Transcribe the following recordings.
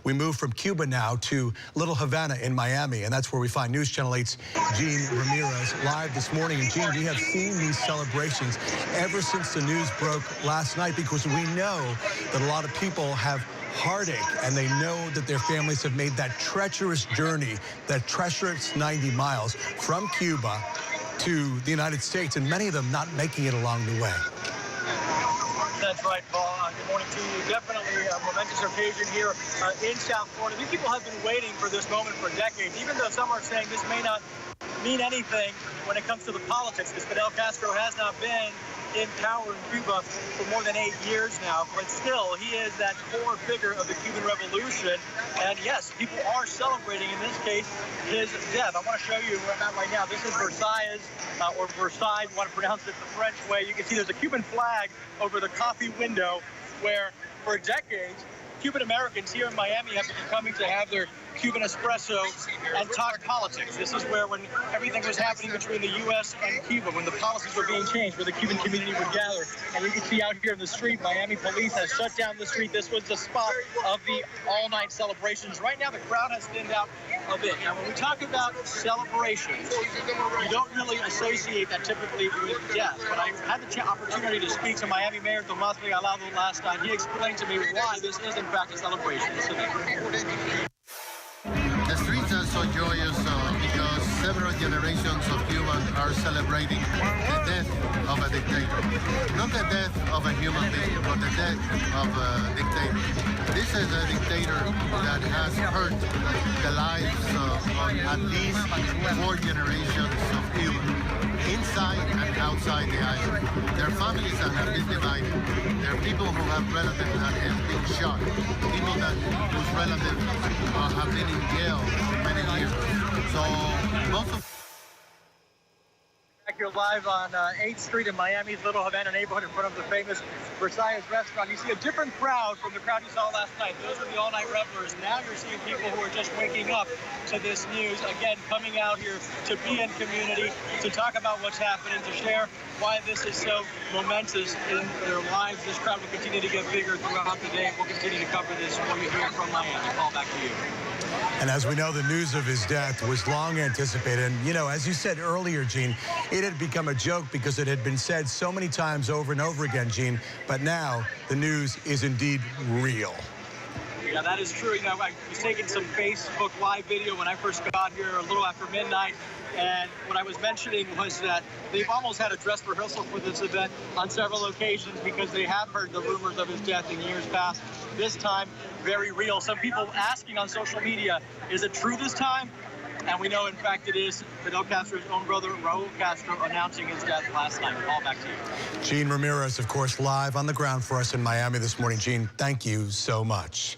We move from Cuba now to Little Havana in Miami, and that's where we find News Channel 8's Gene Ramirez live this morning. And Gene, we have seen these celebrations ever since the news broke last night, because we know that a lot of people have heartache, and they know that their families have made that treacherous journey, that treacherous 90 miles from Cuba to the United States, and many of them not making it along the way. That's right, Paul. Good morning to you. Definitely a momentous occasion here in South Florida. These people have been waiting for this moment for decades, even though some are saying this may not mean anything when it comes to the politics, because Fidel Castro has not been in power in Cuba for more than 8 years now, but still, he is that core figure of the Cuban Revolution. And yes, people are celebrating, in this case, his death. I want to show you where I'm at right now. This is Versailles, or Versailles, you want to pronounce it the French way. You can see there's a Cuban flag over the coffee window, where for decades, Cuban Americans here in Miami have been coming to have their Cuban espresso and talk politics. This is where, when everything was happening between the U.S. and Cuba, when the policies were being changed, where the Cuban community would gather. And you can see out here in the street, Miami police has shut down the street. This was the spot of the all-night celebrations. Right now, the crowd has thinned out a bit. Now, when we talk about celebrations, you don't really associate that typically with death. But I had the opportunity to speak to Miami Mayor Tomás Regalado last night. He explained to me why this is, in fact, a celebration. Listen in. The streets are so joyous because several generations of Cubans are celebrating the death of a dictator. Not the death of a human being, but the death of a dictator. This is a dictator that has hurt the lives of at least 4 generations of Cubans, inside and outside the island. Their families have been divided. There are people who have relatives that have been shot, people whose relatives have been in jail for many years. So most of Back here live on 8th Street in Miami's Little Havana neighborhood, in front of the famous Versailles restaurant. You see a different crowd from the crowd you saw last night. Those were the all-night revelers. Now you're seeing people who are just waking up to this news. Again, coming out here to be in community, to talk about what's happening, to share why this is so momentous in their lives. This crowd will continue to get bigger throughout the day. We'll continue to cover this for you here from Miami. Paul, back to you. And as we know, the news of his death was long anticipated. And, you know, as you said earlier, Gene, it had become a joke because it had been said so many times over and over again, Gene. But now the news is indeed real. Yeah, that is true. You know, I was taking some Facebook Live video when I first got here a little after midnight. And what I was mentioning was that they've almost had a dress rehearsal for this event on several occasions, because they have heard the rumors of his death in years past. This time, very real. Some people asking on social media, is it true this time? And we know, in fact, it is Fidel Castro's own brother, Raul Castro, announcing his death last night. All back to you. Gene Ramirez, of course, live on the ground for us in Miami this morning. Gene, thank you so much.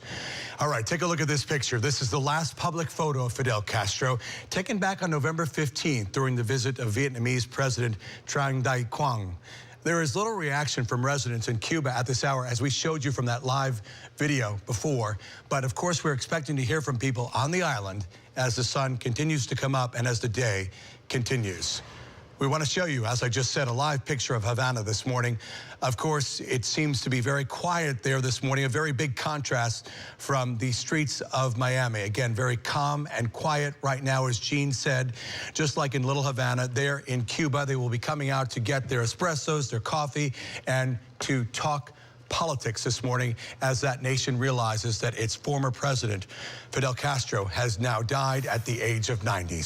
All right, take a look at this picture. This is the last public photo of Fidel Castro, taken back on November 15th during the visit of Vietnamese President Tran Dai Quang. There is little reaction from residents in Cuba at this hour, as we showed you from that live video before. But of course, we're expecting to hear from people on the island as the sun continues to come up and as the day continues. We want to show you, as I just said, a live picture of Havana this morning. Of course, it seems to be very quiet there this morning, a very big contrast from the streets of Miami. Again, very calm and quiet right now, as Gene said. Just like in Little Havana, there in Cuba, they will be coming out to get their espressos, their coffee, and to talk politics this morning, as that nation realizes that its former president, Fidel Castro, has now died at the age of 90.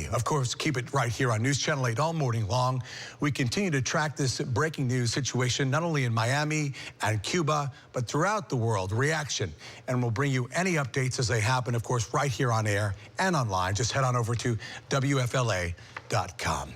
Of course, keep it right here on News Channel 8 all morning long. We continue to track this breaking news situation, not only in Miami and Cuba, but throughout the world, reaction. And we'll bring you any updates as they happen, of course, right here on air and online. Just head on over to WFLA.com.